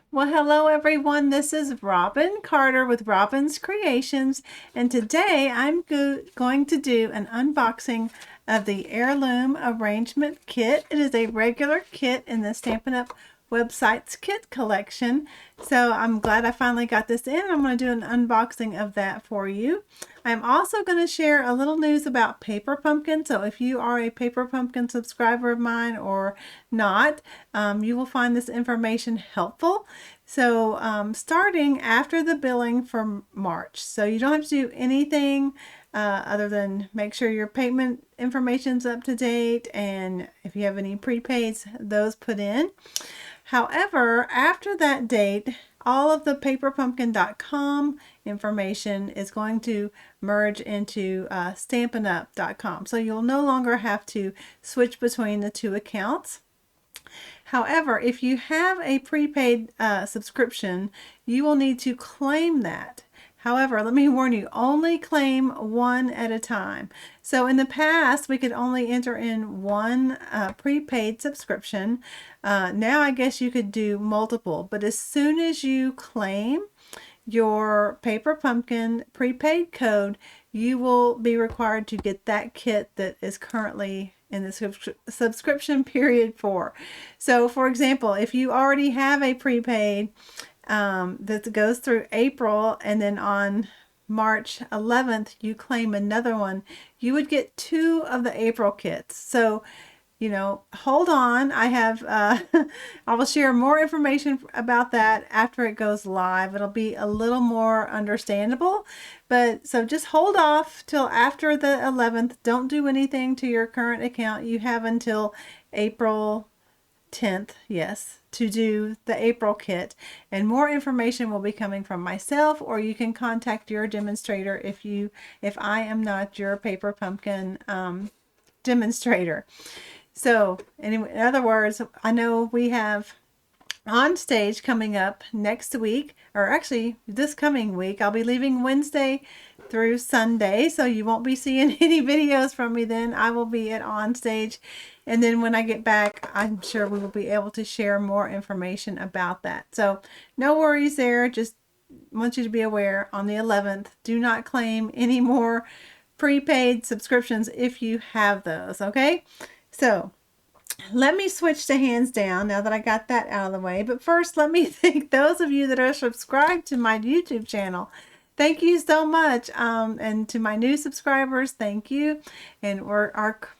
Well, hello everyone. This is Robin Carter with Robin's Creations, and today I'm going to do an unboxing of the Heirloom Arrangement Kit. It is a regular kit in the Stampin' Up! Website's kit collection. So I'm glad I finally got this in. I'm going to do an unboxing of that for you. I'm also going to share a little news about Paper Pumpkin. So if you are a Paper Pumpkin subscriber of mine or not, you will find this information helpful. So starting after the billing for March. So you don't have to do anything other than make sure your payment information's up to date, and if you have any prepaids, those put in. However, after that date, all of the paperpumpkin.com information is going to merge into stampinup.com. So you'll no longer have to switch between the two accounts. However, if you have a prepaid subscription, you will need to claim that. However, let me warn you, only claim one at a time. So in the past, we could only enter in one prepaid subscription. Now I guess you could do multiple, but as soon as you claim your Paper Pumpkin prepaid code, you will be required to get that kit that is currently in the subscription period for. So for example, if you already have a prepaid that goes through April, and then on March 11th you claim another one, you would get two of the April kits. So hold on. I have I will share more information about that after it goes live. It'll be a little more understandable, but so just hold off till after the 11th. Don't do anything to your current account. You have until April 10th, yes, to do the April kit, and more information will be coming from myself, or you can contact your demonstrator if I am not your Paper Pumpkin demonstrator. So anyway, in other words, I know we have on stage coming up next week, or actually this coming week. I'll be leaving Wednesday through Sunday, so you won't be seeing any videos from me then. I will be at on stage, and then when I get back, I'm sure we will be able to share more information about that. So no worries there. Just want you to be aware, on the 11th, do not claim any more prepaid subscriptions if you have those, okay? So let me switch to hands down now that I got that out of the way. But first, let me thank those of you that are subscribed to my YouTube channel. Thank you so much. And to my new subscribers, thank you. And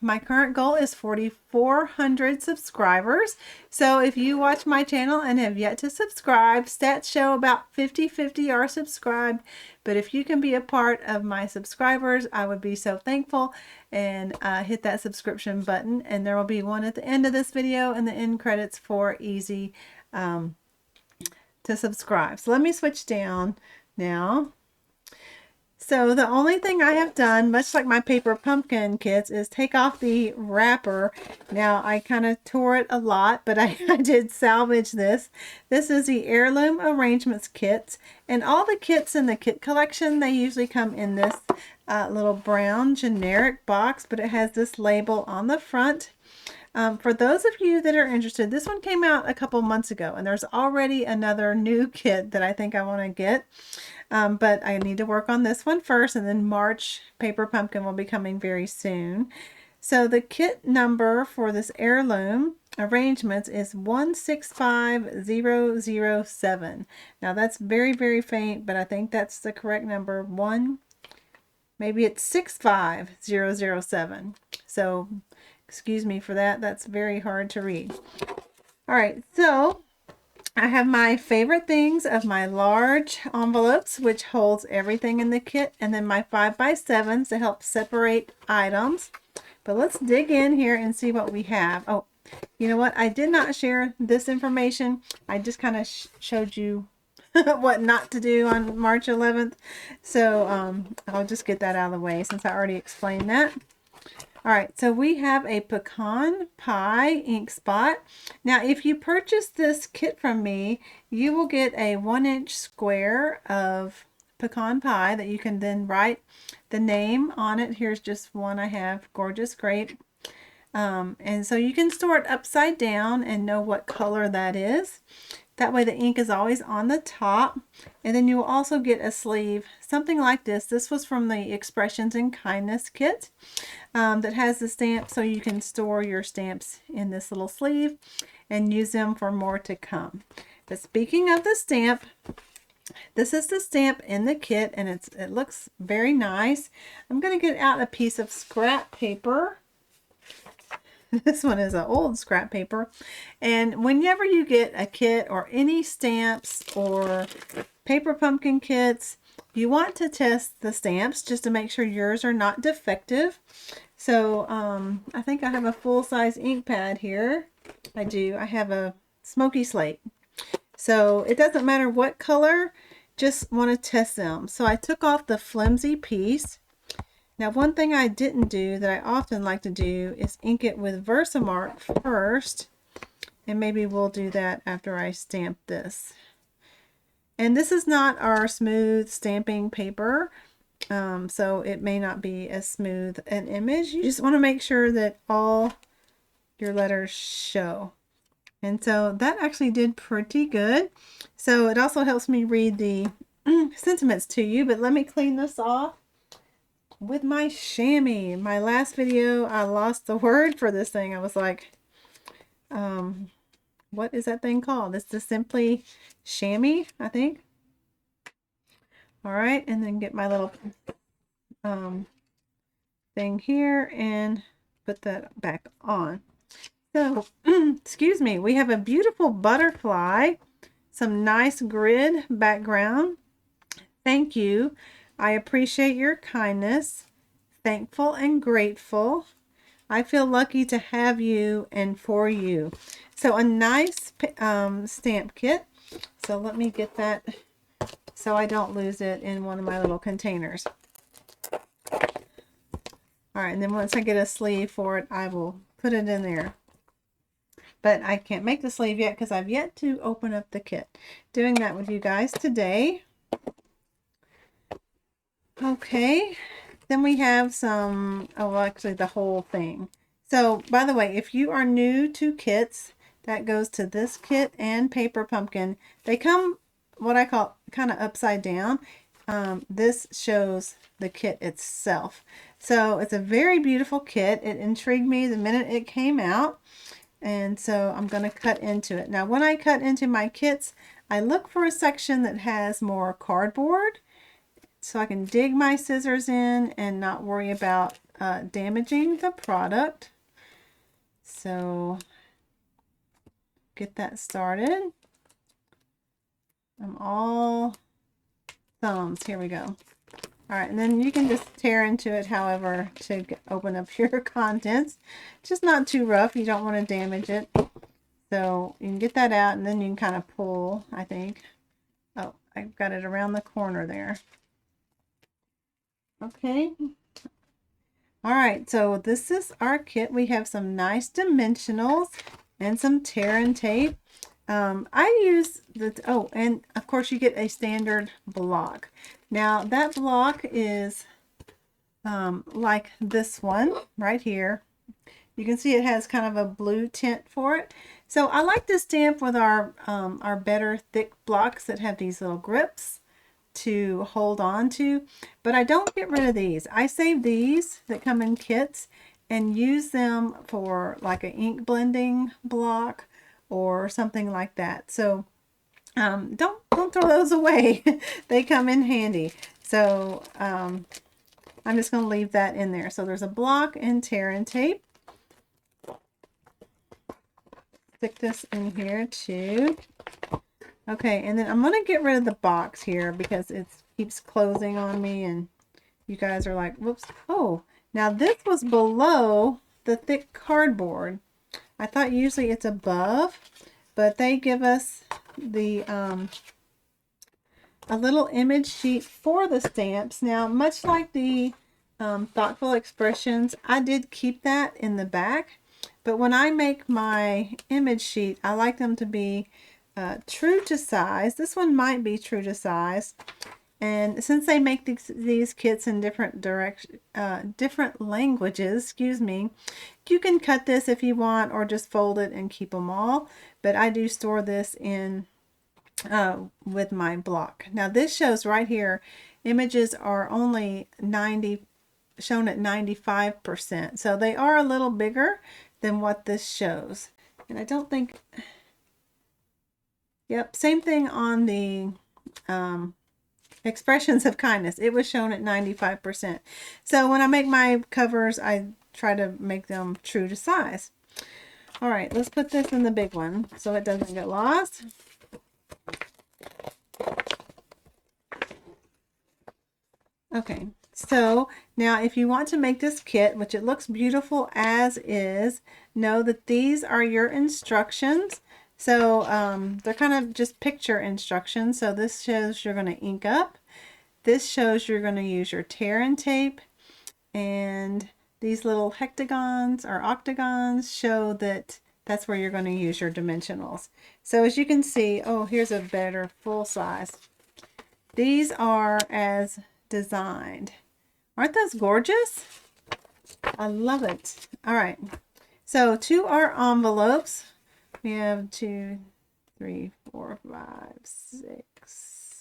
my current goal is 4,400 subscribers. So if you watch my channel and have yet to subscribe, stats show about 50-50 are subscribed. But if you can be a part of my subscribers, I would be so thankful. And hit that subscription button. And there will be one at the end of this video and the end credits for easy to subscribe. So let me switch down now. So the only thing I have done, much like my Paper Pumpkin kits, is take off the wrapper. Now I kind of tore it a lot, but I did salvage this. This is the Heirloom Arrangements kits, and all the kits in the kit collection, they usually come in this little brown generic box, but it has this label on the front. For those of you that are interested, this one came out a couple months ago, and there's already another new kit that I think I want to get. But I need to work on this one first, and then March Paper Pumpkin will be coming very soon. So the kit number for this Heirloom Arrangements is 165007. Now that's very, very faint, but I think that's the correct number. Maybe it's 65007. So excuse me for that. That's very hard to read. All right, so I have my favorite things of my large envelopes, which holds everything in the kit, and then my 5x7s to help separate items. But let's dig in here and see what we have. Oh, you know what? I did not share this information. I just kind of showed you what not to do on March 11th. So I'll just get that out of the way since I already explained that. All right, so we have a pecan pie ink spot. Now, if you purchase this kit from me, you will get a 1-inch square of pecan pie that you can then write the name on it. Here's just one I have, Gorgeous Grape. And so you can store it upside down and know what color that is. That way the ink is always on the top. And then you will also get a sleeve, something like this. This was from the Expressions in Kindness kit that has the stamp, so you can store your stamps in this little sleeve and use them for more to come. But speaking of the stamp, this is the stamp in the kit, and it looks very nice. I'm going to get out a piece of scrap paper. This one is an old scrap paper. And whenever you get a kit or any stamps or paper pumpkin kits, you want to test the stamps just to make sure yours are not defective. So I think I have a full-size ink pad here. I do. I have a smoky slate. So it doesn't matter what color, just want to test them. So I took off the flimsy piece. Now one thing I didn't do that I often like to do is ink it with Versamark first. And maybe we'll do that after I stamp this. And this is not our smooth stamping paper. So it may not be as smooth an image. You just want to make sure that all your letters show. And so that actually did pretty good. So it also helps me read the sentiments to you. But let me clean this off with my chamois. My last video, I lost the word for this thing. I was like, what is that thing called? It's the Simply Chamois, I think. All right, and then get my little thing here and put that back on. So, excuse me, we have a beautiful butterfly, some nice grid background. Thank you. I appreciate your kindness. Thankful and grateful. I feel lucky to have you and for you. So a nice stamp kit. So let me get that so I don't lose it in one of my little containers. All right, and then once I get a sleeve for it, I will put it in there. But I can't make the sleeve yet because I've yet to open up the kit. Doing that with you guys today. Okay, then we have some, oh, well, actually the whole thing. So, by the way, if you are new to kits, that goes to this kit and Paper Pumpkin. They come what I call kind of upside down. This shows the kit itself. So it's a very beautiful kit. It intrigued me the minute it came out. And so I'm going to cut into it. Now, when I cut into my kits, I look for a section that has more cardboard so I can dig my scissors in and not worry about damaging the product. So get that started. I'm all thumbs. Here we go. All right, and then you can just tear into it however to open up your contents. Just not too rough. You don't want to damage it. So you can get that out, and then you can kind of pull, I think. Oh, I've got it around the corner there. Okay. All right, so this is our kit. We have some nice dimensionals and some tear and tape. I use the, oh, and of course you get a standard block. Now that block is like this one right here. You can see it has kind of a blue tint for it. So I like to stamp with our better thick blocks that have these little grips to hold on to, but I don't get rid of these. I save these that come in kits and use them for like an ink blending block or something like that. So don't throw those away. They come in handy. So I'm just going to leave that in there. So there's a block and tear and tape. Stick this in here too. Okay, and then I'm going to get rid of the box here because it keeps closing on me and you guys are like, whoops. Oh, now this was below the thick cardboard. I thought usually it's above, but they give us the a little image sheet for the stamps. Now, much like the Thoughtful Expressions, I did keep that in the back, but when I make my image sheet, I like them to be true to size. This one might be true to size. And since they make these kits in different different languages, excuse me, you can cut this if you want or just fold it and keep them all. But I do store this in with my block. Now this shows right here, images are only shown at 95%. So they are a little bigger than what this shows. And I don't think, yep, same thing on the expressions of kindness. It was shown at 95%. So when I make my covers, I try to make them true to size. All right, let's put this in the big one so it doesn't get lost. Okay, so now if you want to make this kit, which it looks beautiful as is, know that these are your instructions. So they're kind of just picture instructions. So this shows you're going to ink up. This shows you're going to use your tear and tape. And these little hectagons or octagons show that that's where you're going to use your dimensionals. So as you can see, oh, here's a better full size. These are as designed. Aren't those gorgeous? I love it. All right. So to our envelopes, we have 2, 3, 4, 5, 6,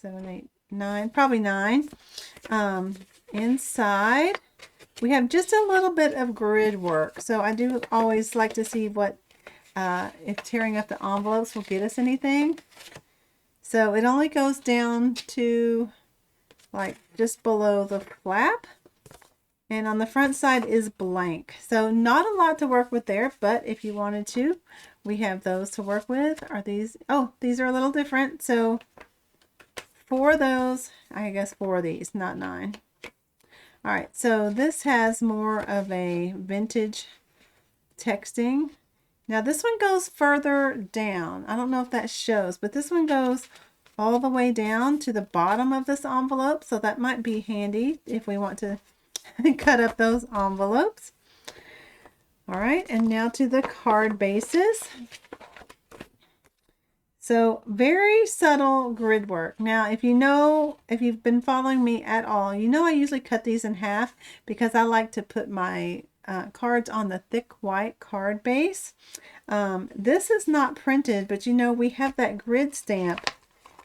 7, 8, 9, probably 9. Inside, we have just a little bit of grid work. So I do always like to see what, if tearing up the envelopes will get us anything. So it only goes down to like just below the flap. And on the front side is blank. So not a lot to work with there, but if you wanted to, we have those to work with. Are these, oh, these are a little different. So 4 of those, I guess 4 of these, not 9. All right, so this has more of a vintage texting. Now this one goes further down. I don't know if that shows, but this one goes all the way down to the bottom of this envelope. So that might be handy if we want to cut up those envelopes. All right, and now to the card bases. So very subtle grid work. Now, if you've been following me at all, you know I usually cut these in half because I like to put my cards on the thick white card base. This is not printed, but you know we have that grid stamp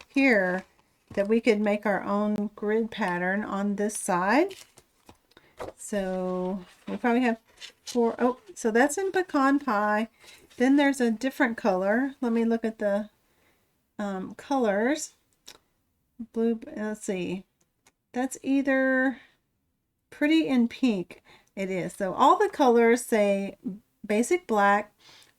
here that we could make our own grid pattern on this side. So we probably have 4. Oh, so that's in pecan pie. Then there's a different color. Let me look at the colors. Blue, let's see. That's either pretty in pink. It is. So all the colors say basic black,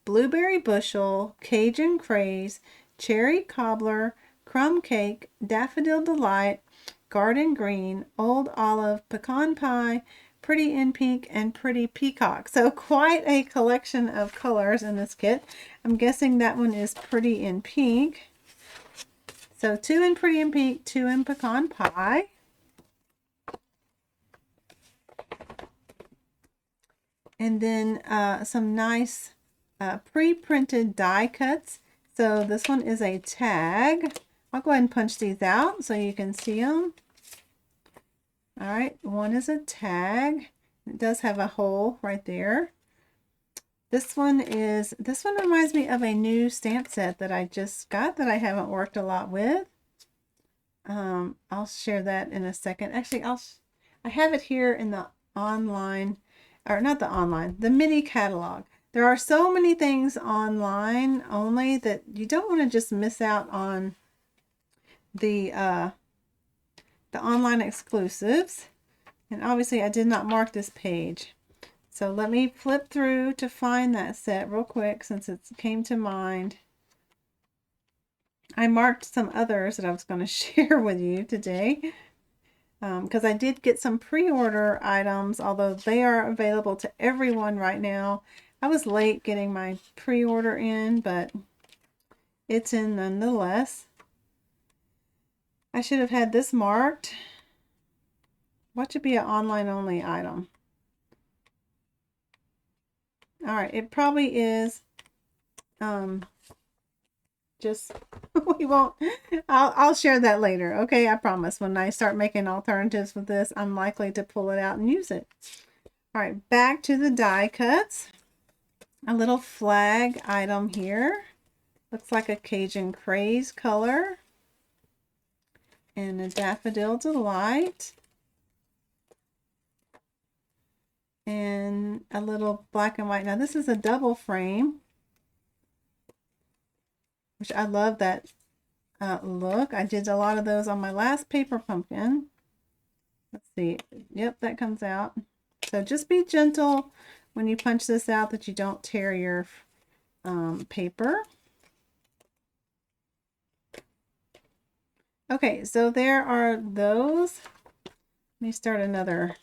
blueberry bushel, Cajun craze, cherry cobbler, crumb cake, daffodil delight, garden green, old olive, pecan pie, pretty in pink, and pretty peacock. So quite a collection of colors in this kit. I'm guessing that one is pretty in pink. So 2 in pretty in pink, 2 in pecan pie. And then some nice pre-printed die cuts. So this one is a tag. I'll go ahead and punch these out so you can see them. All right, one is a tag. It does have a hole right there. This one reminds me of a new stamp set that I just got that I haven't worked a lot with. I'll share that in a second. Actually, I have it here in the online, or not the online, the mini catalog. There are so many things online only that you don't want to just miss out on the online exclusives. And obviously I did not mark this page. So let me flip through to find that set real quick since it came to mind. I marked some others that I was going to share with you today because I did get some pre-order items, although they are available to everyone right now. I was late getting my pre-order in, but it's in nonetheless. I should have had this marked. What should be an online only item? All right, it probably is just we won't, I'll share that later. Okay, I promise when I start making alternatives with this, I'm likely to pull it out and use it. All right, back to the die cuts. A little flag item here. Looks like a Cajun craze color. and a Daffodil Delight, and a little black and white. Now this is a double frame, which I love that look. I did a lot of those on my last paper pumpkin. Let's see. Yep, that comes out. So just be gentle when you punch this out that you don't tear your paper. Okay, so there are those. Let me start another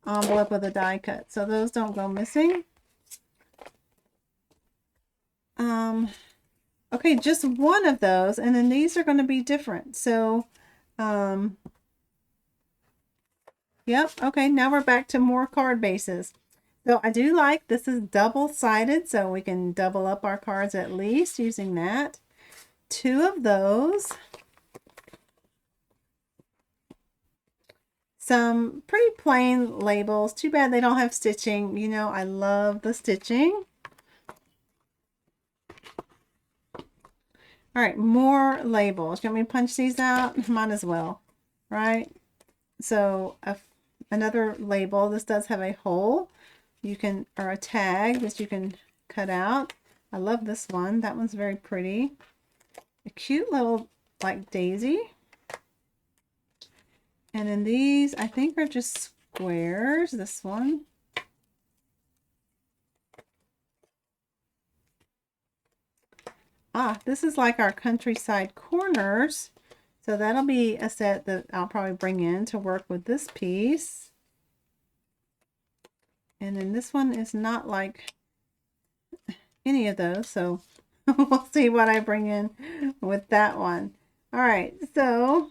envelope with a die cut so those don't go missing. Okay, just one of those, and then these are going to be different. So yep, okay, now we're back to more card bases. So I do like this is double-sided, so we can double up our cards at least using that. Two of those. Some pretty plain labels. Too bad they don't have stitching. You know, I love the stitching. All right, more labels. You want me to punch these out? Might as well, right? So another label. This does have a hole. You can, or a tag that you can cut out. I love this one. That one's very pretty. A cute little like daisy. And then these, I think, are just squares. This one. Ah, this is like our countryside corners. So that'll be a set that I'll probably bring in to work with this piece. And then this one is not like any of those. So we'll see what I bring in with that one. All right, so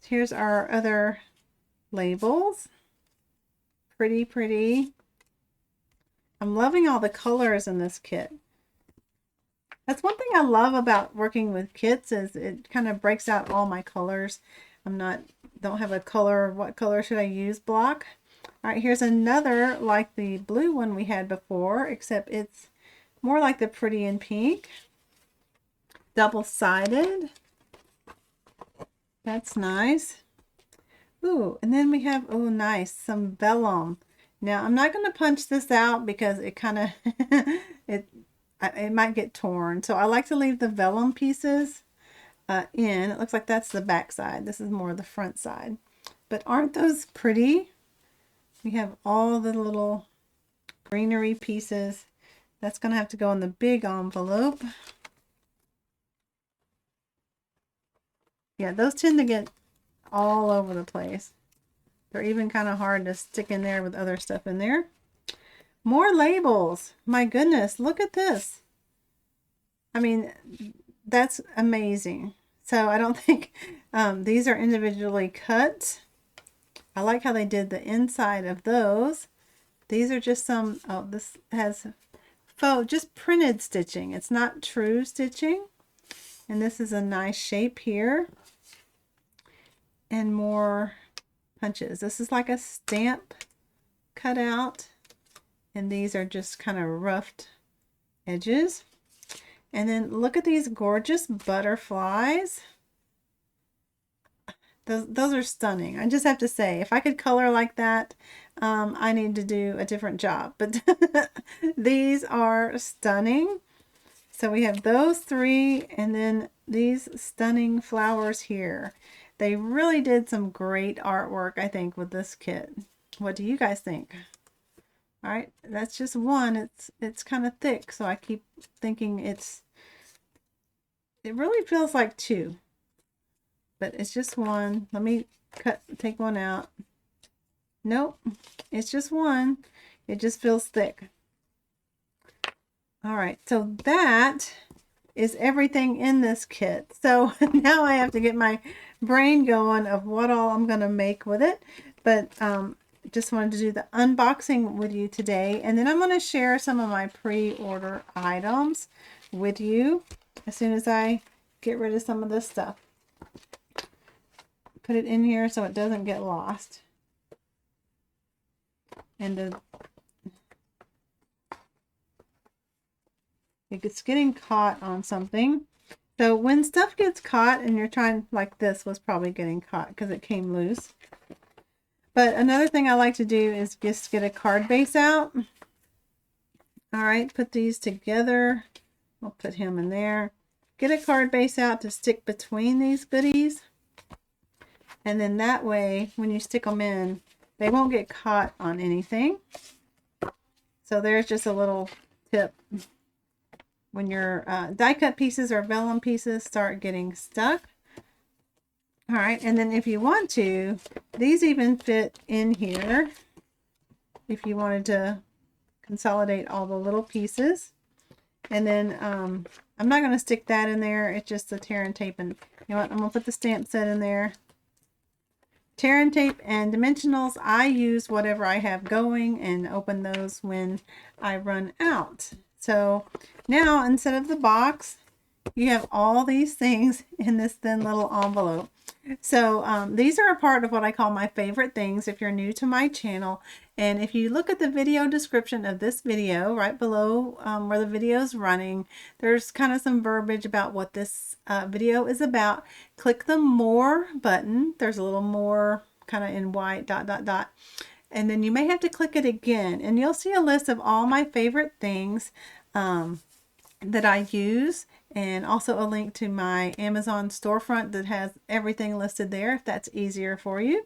here's our other labels. Pretty, pretty. I'm loving all the colors in this kit. That's one thing I love about working with kits is it kind of breaks out all my colors. Don't have a color, what color should I use block. All right, here's another like the blue one we had before, except it's more like the Pretty in Pink. Double-sided. That's nice. Ooh, and then we have, oh nice, some vellum. Now I'm not going to punch this out because it kind of, it might get torn. So I like to leave the vellum pieces in. It looks like that's the back side. This is more the front side. But aren't those pretty? We have all the little greenery pieces. That's going to have to go in the big envelope. Yeah, those tend to get all over the place. They're even kind of hard to stick in there with other stuff in there. More labels. My goodness, look at this. I mean, that's amazing. So I don't think these are individually cut. I like how they did the inside of those. These are just some, oh, this has faux, just printed stitching. It's not true stitching. And this is a nice shape here. And more punches. This is like a stamp cutout. And these are just kind of roughed edges. And then look at these gorgeous butterflies. Those are stunning. I just have to say, if I could color like that, I need to do a different job. But these are stunning. So we have those three, and then these stunning flowers here. They really did some great artwork, I think, with this kit. What do you guys think? All right, that's just one. It's kind of thick, so I keep thinking it really feels like two. But it's just one. Let me take one out. Nope, it's just one. It just feels thick. All right, so that is everything in this kit. So now I have to get my brain going of what all I'm going to make with it. But just wanted to do the unboxing with you today. And then I'm going to share some of my pre-order items with you as soon as I get rid of some of this stuff. Put it in here so it doesn't get lost. And it's getting caught on something. So when stuff gets caught and you're trying, like this was probably getting caught because it came loose. But another thing I like to do is just get a card base out. All right, put these together. I'll put him in there. Get a card base out to stick between these goodies. And then that way, when you stick them in, they won't get caught on anything. So there's just a little tip. When your die cut pieces or vellum pieces start getting stuck. All right, and then if you want to, these even fit in here. If you wanted to consolidate all the little pieces. And then I'm not going to stick that in there. It's just the tear and tape. And you know what? I'm going to put the stamp set in there. Tear and tape and dimensionals, I use whatever I have going and open those when I run out. So now instead of the box, you have all these things in this thin little envelope. So these are a part of what I call my favorite things if you're new to my channel. And if you look at the video description of this video, right below where the video is running, there's kind of some verbiage about what this video is about. Click the more button. There's a little more kind of in white dot dot dot. And then you may have to click it again and you'll see a list of all my favorite things that I use, and also a link to my Amazon storefront that has everything listed there if that's easier for you.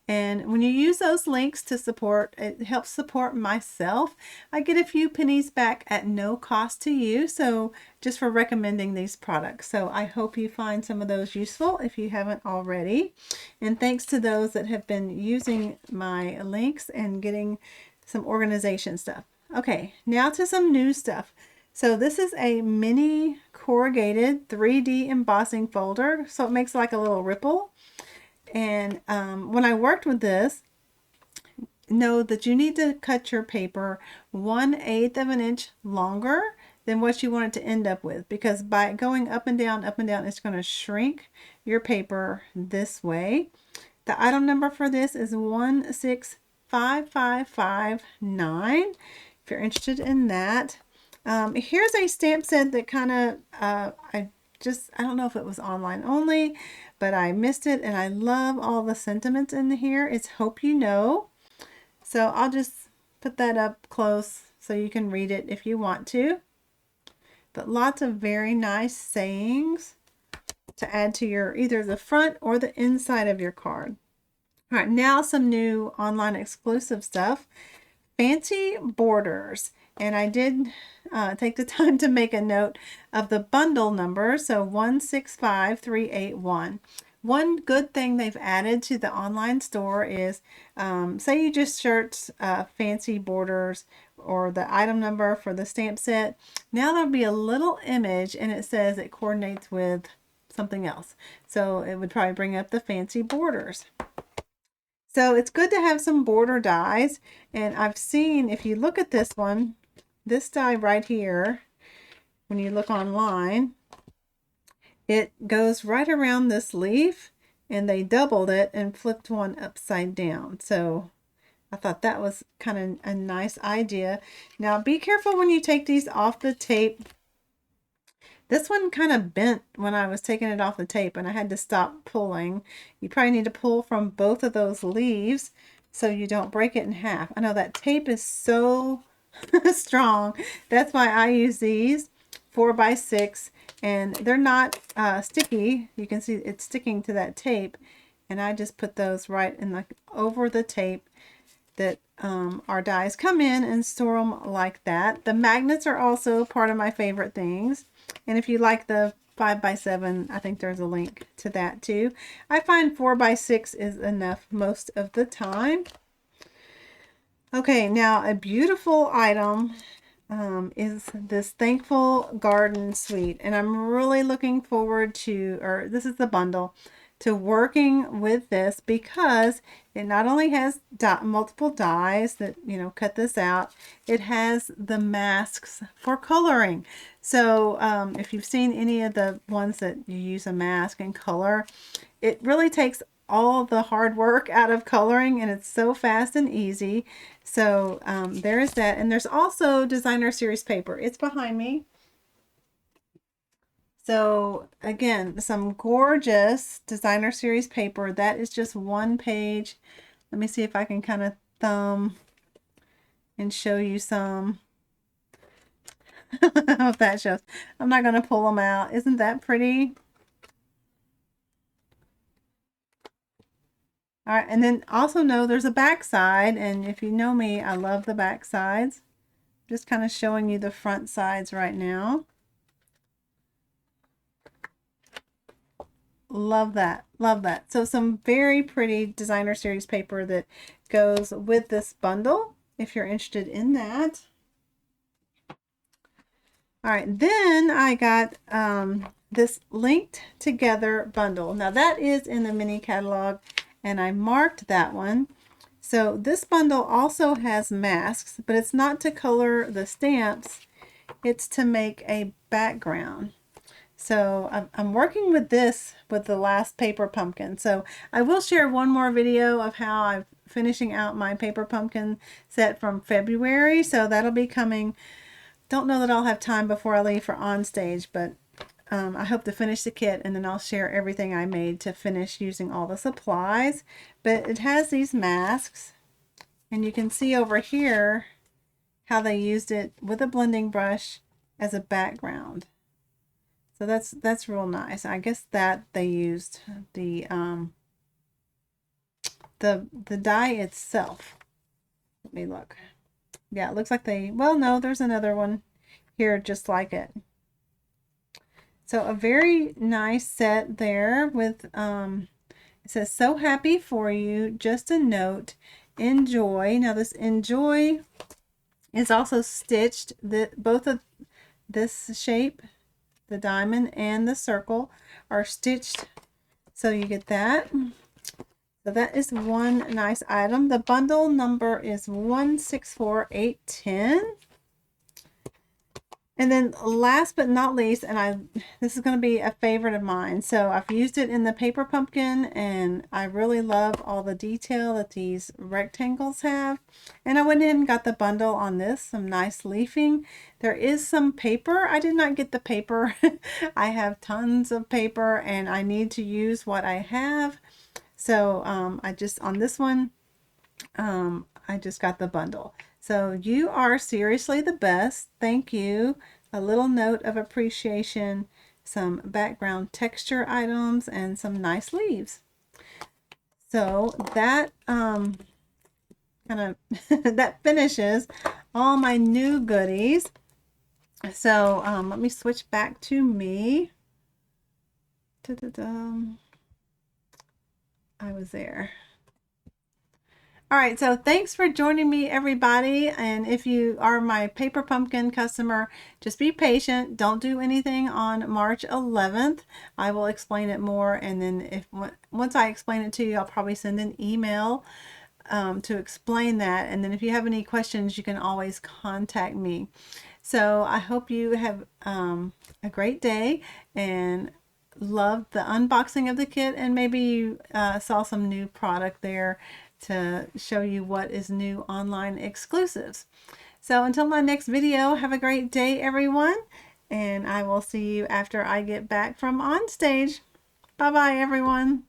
And when you use those links to support, it helps support myself. I get a few pennies back at no cost to you, so just for recommending these products. So I hope you find some of those useful if you haven't already. And thanks to those that have been using my links and getting some organization stuff. Okay, now to some new stuff. So this is a mini corrugated 3D embossing folder. So it makes like a little ripple. And when I worked with this, know that you need to cut your paper 1/8 of an inch longer than what you want it to end up with. Because by going up and down, it's going to shrink your paper this way. The item number for this is 165559. If you're interested in that. Here's a stamp set that kind of, I don't know if it was online only, but I missed it, and I love all the sentiments in here. It's Hope You Know. So I'll just put that up close so you can read it if you want to. But lots of very nice sayings to add to your either the front or the inside of your card. All right, now some new online exclusive stuff. Fancy borders. And I did take the time to make a note of the bundle number, so 165381. One good thing they've added to the online store is, say you just search fancy borders or the item number for the stamp set. Now there'll be a little image and it says it coordinates with something else. So it would probably bring up the fancy borders. So it's good to have some border dies. And I've seen, if you look at this one, this die right here, when you look online, it goes right around this leaf, and they doubled it and flipped one upside down. So I thought that was kind of a nice idea. Now be careful when you take these off the tape. This one kind of bent when I was taking it off the tape, and I had to stop pulling. You probably need to pull from both of those leaves so you don't break it in half. I know that tape is so strong. That's why I use these 4x6, and they're not sticky. You can see it's sticking to that tape, and I just put those right in over the tape that our dies come in, and store them like that. The magnets are also part of my favorite things, and if you like the 5x7, I think there's a link to that too. I find 4x6 is enough most of the time. Okay, now a beautiful item is this Thankful Garden Suite, and I'm really looking forward to, or this is the bundle, to working with this because it not only has multiple dies that, you know, cut this out, it has the masks for coloring. So if you've seen any of the ones that you use a mask and color, it really takes all the hard work out of coloring, and it's so fast and easy. So there is that. And there's also designer series paper. It's behind me. So again, some gorgeous designer series paper. That is just one page. Let me see if I can kind of thumb and show you some. I hope that shows. I'm not going to pull them out. Isn't that pretty? All right, and then also know there's a back side, and if you know me, I love the back sides. Just kind of showing you the front sides right now. Love that. Love that. So some very pretty designer series paper that goes with this bundle if you're interested in that. All right, then I got this linked together bundle. Now that is in the mini catalog and I marked that one. So this bundle also has masks, but it's not to color the stamps. It's to make a background. So I'm working with this with the last paper pumpkin. So I will share one more video of how I'm finishing out my paper pumpkin set from February. So that'll be coming. Don't know that I'll have time before I leave for on stage, but I hope to finish the kit and then I'll share everything I made to finish using all the supplies. But it has these masks and you can see over here how they used it with a blending brush as a background. So that's real nice. I guess that they used the dye itself. Let me look. Yeah, it looks like they, well, no, there's another one here just like it. So a very nice set there with, it says, so happy for you, just a note, enjoy. Now this enjoy is also stitched, both of this shape, the diamond and the circle are stitched. So you get that. So that is one nice item. The bundle number is 164810. And then last but not least, and this is going to be a favorite of mine. So I've used it in the paper pumpkin and I really love all the detail that these rectangles have. And I went in and got the bundle on this, some nice leafing. There is some paper. I did not get the paper. I have tons of paper and I need to use what I have. So I just, on this one, I just got the bundle. So you are seriously the best. Thank you. A little note of appreciation, some background texture items, and some nice leaves. So that kind of that finishes all my new goodies. So let me switch back to me. I was there. All right, so thanks for joining me, everybody. And if you are my paper pumpkin customer, just be patient. Don't do anything on March 11th. I will explain it more. And then once I explain it to you, I'll probably send an email to explain that. And then if you have any questions, you can always contact me. So I hope you have a great day and loved the unboxing of the kit. And maybe you saw some new product there to show you what is new online exclusives. So until my next video, have a great day, everyone. And I will see you after I get back from on stage. Bye-bye, everyone.